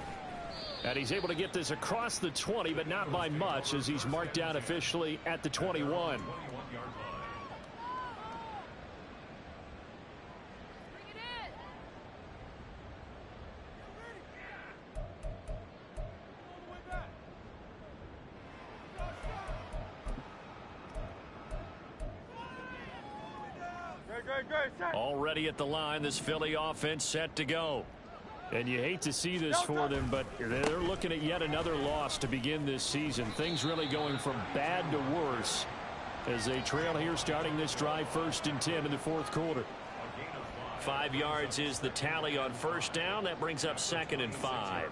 [SPEAKER 1] And he's able to get this across the 20, but not by much as he's marked down officially at the 21.
[SPEAKER 2] Already at the line, this Philly offense set to go.
[SPEAKER 1] And you hate to see this for them, but they're looking at yet another loss to begin this season. Things really going from bad to worse as they trail here starting this drive 1st and 10 in the fourth quarter.
[SPEAKER 2] 5 yards is the tally on first down. That brings up 2nd and 5.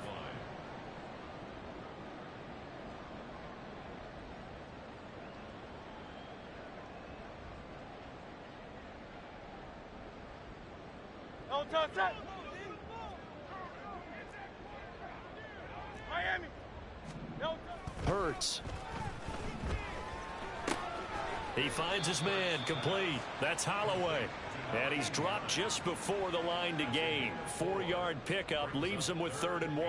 [SPEAKER 4] Miami.
[SPEAKER 1] Hurts. He finds his man, complete. That's Holloway. And he's dropped just before the line to gain. 4-yard pickup leaves him with 3rd and 1.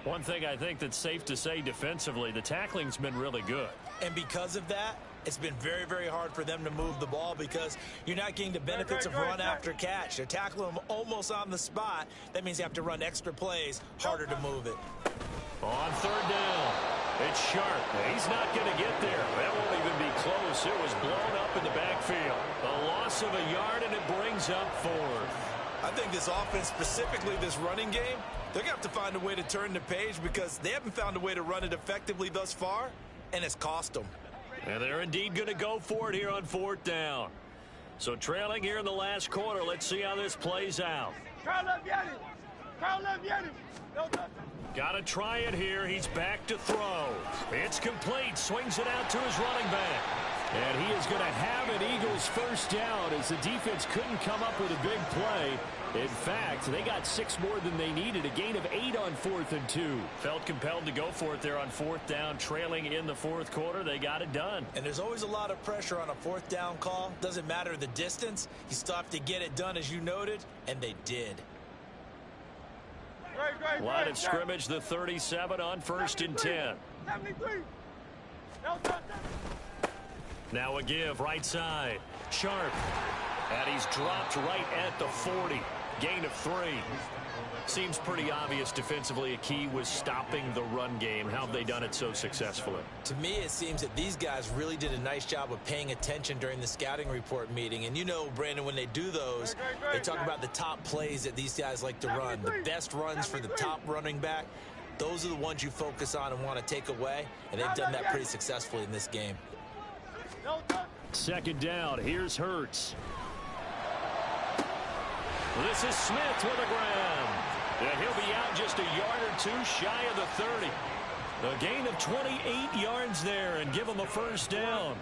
[SPEAKER 1] One thing I think that's safe to say defensively, the tackling's been really good.
[SPEAKER 3] And because of that, it's been very, very hard for them to move the ball because you're not getting the benefits of run after catch. They're tackling them almost on the spot. That means you have to run extra plays, harder to move it.
[SPEAKER 1] On 3rd down, it's Sharp. He's not going to get there. That won't even be close. It was blown up in the backfield. A loss of a yard, and it brings up 4th.
[SPEAKER 3] I think this offense, specifically this running game, they're going to have to find a way to turn the page because they haven't found a way to run it effectively thus far, and it's cost them.
[SPEAKER 1] And they're indeed going to go for it here on 4th down. So trailing here in the last quarter, let's see how this plays out. Got to try it here. He's back to throw. It's complete. Swings it out to his running back. And he is going to have an Eagles first down as the defense couldn't come up with a big play. In fact, they got 6 more than they needed. A gain of 8 on 4th and 2. Felt compelled to go for it there on 4th down. Trailing in the 4th quarter, they got it done.
[SPEAKER 3] And there's always a lot of pressure on a 4th down call. Doesn't matter the distance. You still have to get it done, as you noted, and they did.
[SPEAKER 1] Line of scrimmage, the 37 on 1st and 10. Now a give right side. Sharp. And he's dropped right at the 40. Gain of 3. Seems pretty obvious defensively a key was stopping the run game. How have they done it so successfully?
[SPEAKER 3] To me, it seems that these guys really did a nice job of paying attention during the scouting report meeting. And you know, Brandon, when they do those, they talk about the top plays that these guys like to run. The best runs for the top running back. Those are the ones you focus on and want to take away. And they've done that pretty successfully in this game.
[SPEAKER 1] 2nd down. Here's Hurts. This is Smith with a grab. And he'll be out just a yard or 2 shy of the 30. A gain of 28 yards there and give him a first down.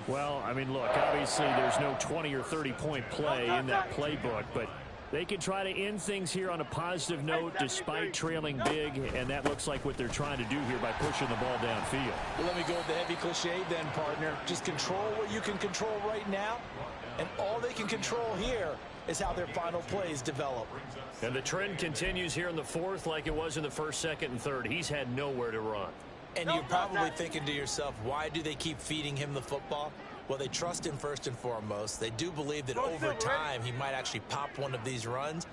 [SPEAKER 1] Well, I mean, look, obviously there's no 20 or 30-point play in that playbook, but they can try to end things here on a positive note despite trailing big, and that looks like what they're trying to do here by pushing the ball downfield.
[SPEAKER 3] Well, let me go with the heavy cliche then, partner. Just control what you can control right now, and all they can control here is how their final plays develop.
[SPEAKER 1] And the trend continues here in the 4th like it was in the 1st, 2nd, and 3rd. He's had nowhere to run.
[SPEAKER 3] And you're probably thinking to yourself, why do they keep feeding him the football? Well, they trust him first and foremost. They do believe that over time he might actually pop one of these runs.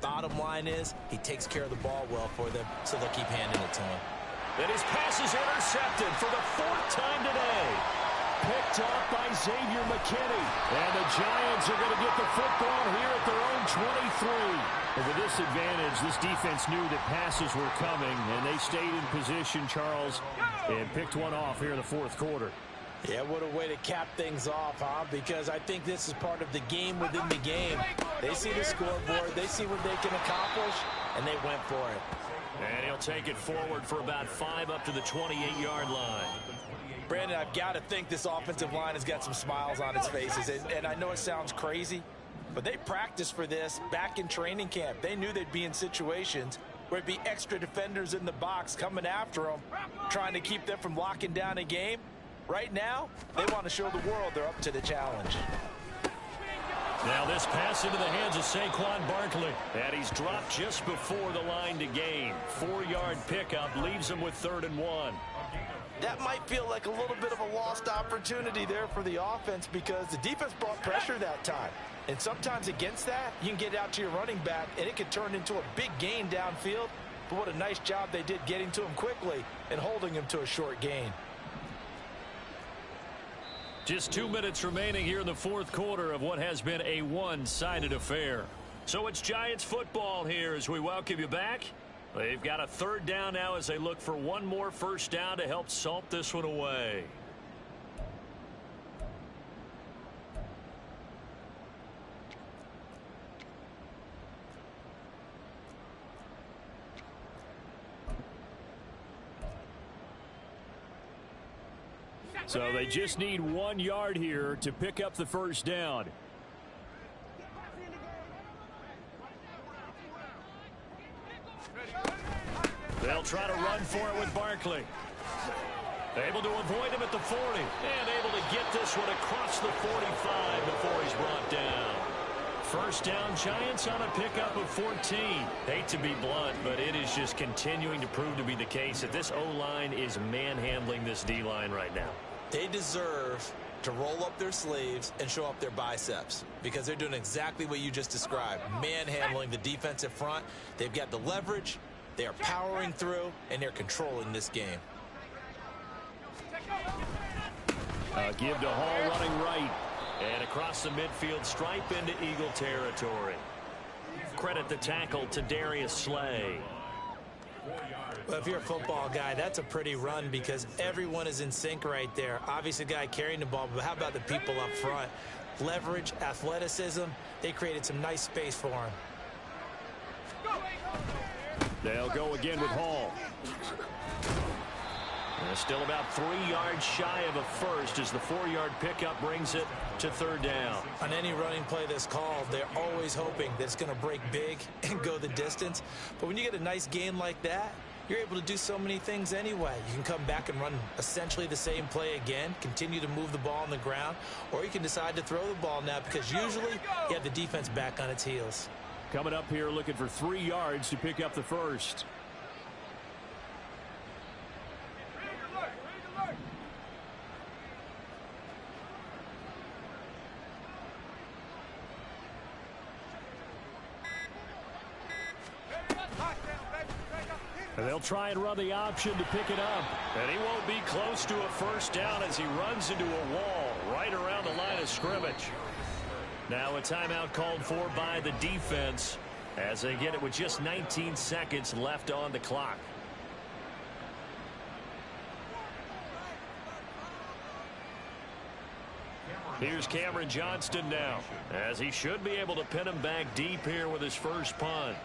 [SPEAKER 3] Bottom line is he takes care of the ball well for them, so they'll keep handing it to him.
[SPEAKER 1] And his pass is intercepted for the 4th time today. Picked off by Xavier McKinney. And the Giants are going to get the football here at their own 23. And with this advantage, this defense knew that passes were coming, and they stayed in position, Charles, and picked one off here in the 4th quarter.
[SPEAKER 3] Yeah, what a way to cap things off, huh? Because I think this is part of the game within the game. They see the scoreboard, they see what they can accomplish, and they went for it.
[SPEAKER 1] And he'll take it forward for about 5 up to the 28-yard line.
[SPEAKER 3] Brandon, I've got to think this offensive line has got some smiles on its faces. And I know it sounds crazy, but they practiced for this back in training camp. They knew they'd be in situations where it'd be extra defenders in the box coming after them, trying to keep them from locking down a game. Right now, they want to show the world they're up to the challenge.
[SPEAKER 1] Now this pass into the hands of Saquon Barkley. And he's dropped just before the line to gain. 4-yard pickup leaves him with 3rd and 1.
[SPEAKER 3] That might feel like a little bit of a lost opportunity there for the offense because the defense brought pressure that time. And sometimes against that, you can get out to your running back, and it can turn into a big gain downfield. But what a nice job they did getting to him quickly and holding him to a short gain.
[SPEAKER 1] Just 2 minutes remaining here in the 4th quarter of what has been a one-sided affair. So it's Giants football here as we welcome you back. They've got a 3rd down now as they look for one more first down to help salt this one away. So they just need 1 yard here to pick up the first down. They'll try to run
[SPEAKER 2] for it with Barkley. Able to avoid him at the 40. And able to get this one across the 45 before he's brought down. First down, Giants on a pickup of 14. Hate to be blunt, but it is just continuing to prove to be the case that this O-line is manhandling this D-line right now.
[SPEAKER 3] They deserve to roll up their sleeves and show up their biceps because they're doing exactly what you just described, manhandling the defensive front. They've got the leverage, they are powering through, and they're controlling this game.
[SPEAKER 2] Give to Hall running right. And across the midfield stripe into Eagle territory. Credit the tackle to Darius Slay.
[SPEAKER 3] Well, if you're a football guy, that's a pretty run because everyone is in sync right there. Obviously, the guy carrying the ball, but how about the people up front? Leverage, athleticism, they created some nice space for him.
[SPEAKER 2] They'll go again with Hall. And still about 3 yards shy of a first as the 4-yard pickup brings it to third down.
[SPEAKER 3] On any running play that's called, they're always hoping that it's going to break big and go the distance. But when you get a nice gain like that, you're able to do so many things anyway. You can come back and run essentially the same play again, continue to move the ball on the ground, or you can decide to throw the ball now because usually you have the defense back on its heels.
[SPEAKER 1] Coming up here looking for 3 yards to pick up the first. And they'll try and run the option to pick it up.
[SPEAKER 2] And he won't be close to a first down as he runs into a wall right around the line of scrimmage. Now a timeout called for by the defense as they get it with just 19 seconds left on the clock. Here's Cameron Johnston now as he should be able to pin him back deep here with his first punt.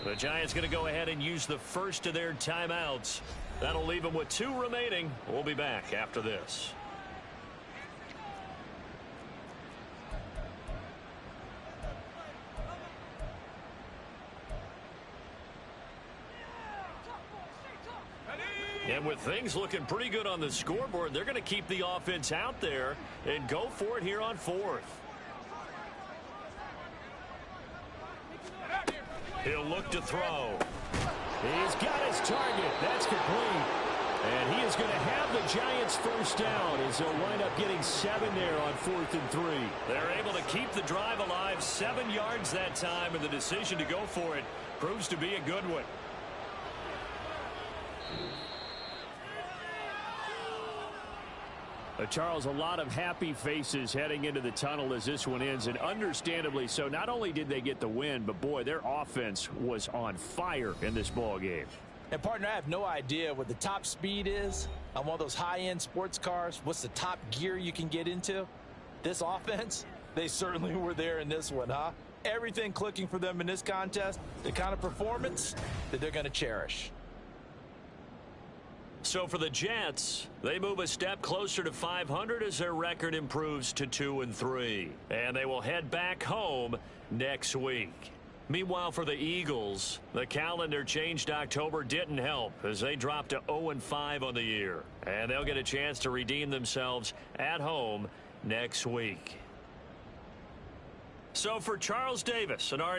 [SPEAKER 2] The Giants going to go ahead and use the first of their timeouts. That'll leave them with 2 remaining. We'll be back after this. And with things looking pretty good on the scoreboard, they're going to keep the offense out there and go for it here on 4th. He'll look to throw.
[SPEAKER 1] He's got his target. That's complete. And he is going to have the Giants first down as they'll wind up getting 7 there on 4th and 3.
[SPEAKER 2] They're able to keep the drive alive 7 yards that time, and the decision to go for it proves to be a good one.
[SPEAKER 1] Charles, a lot of happy faces heading into the tunnel as this one ends, and understandably so. Not only did they get the win, but boy, their offense was on fire in this ball game.
[SPEAKER 3] And partner, I have no idea what the top speed is on one of those high-end sports cars. What's the top gear you can get into? This offense, they certainly were there in this one, huh? Everything clicking for them in this contest, the kind of performance that they're going to cherish.
[SPEAKER 2] So for the Jets, they move a step closer to 500 as their record improves to 2-3. And they will head back home next week. Meanwhile, for the Eagles, the calendar change to October didn't help as they dropped to 0-5 on the year. And they'll get a chance to redeem themselves at home next week. So for Charles Davis and our